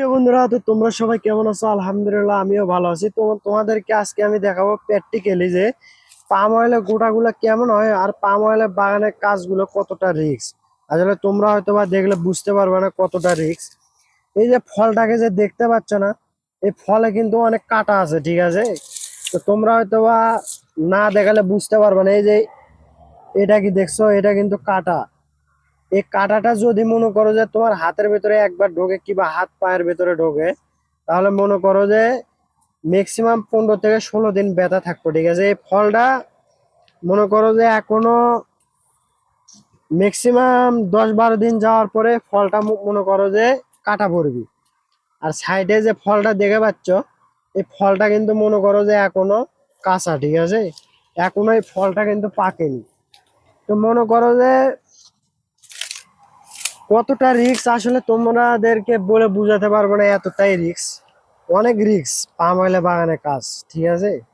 প্রিয় বন্ধুরা, তো তোমরা সবাই কেমন আছো? আলহামদুলিল্লাহ, আমিও ভালো আছি। তোমাদেরকে আজকে আমি দেখাবো প্র্যাকটিক্যালি যে পাম অয়েলের গোটাগুলো কেমন হয় আর পাম অয়েলের বাগানের কাজগুলো কতটা রিস্ক। আসলে তোমরা হয়তো বা দেখলে বুঝতে পারবে না কতটা রিস্ক। এই যে ফলটাকে যে দেখতে পাচ্ছ না, এই ফলে কিন্তু অনেক কাটা আছে, ঠিক আছে? তো তোমরা হয়তো বা না দেখালে বুঝতে পারবে না। এই যে এটা কি দেখছো, এটা কিন্তু কাটা। এই কাঁটাটা যদি মনে করো যে তোমার হাতের ভেতরে একবার ঢোকে কিংবা হাত পায়ের ভেতরে ঢোকে, তাহলে মনে করো যে ম্যাক্সিমাম 15 থেকে 16 দিন ব্যথা থাকতো, ঠিক আছে? এই ফলটা মনে করো যে এখনো ম্যাক্সিমাম 10-12 দিন যাওয়ার পরে ফলটা মনে করো যে কাটা পড়বি। আর সাইডে যে ফলটা দেখে পাচ্ছ, এই ফলটা কিন্তু মনে করো যে এখনো কাঁচা, ঠিক আছে? এখনো এই ফলটা কিন্তু পাকেনি। তো মনে করো যে কতটা রিস্ক আসলে তোমাদেরকে বলে বুঝাতে পারবো না, এতটাই রিস্ক। অনেক রিস্ক পাম অয়েলে বাগানে কাজ, ঠিক আছে?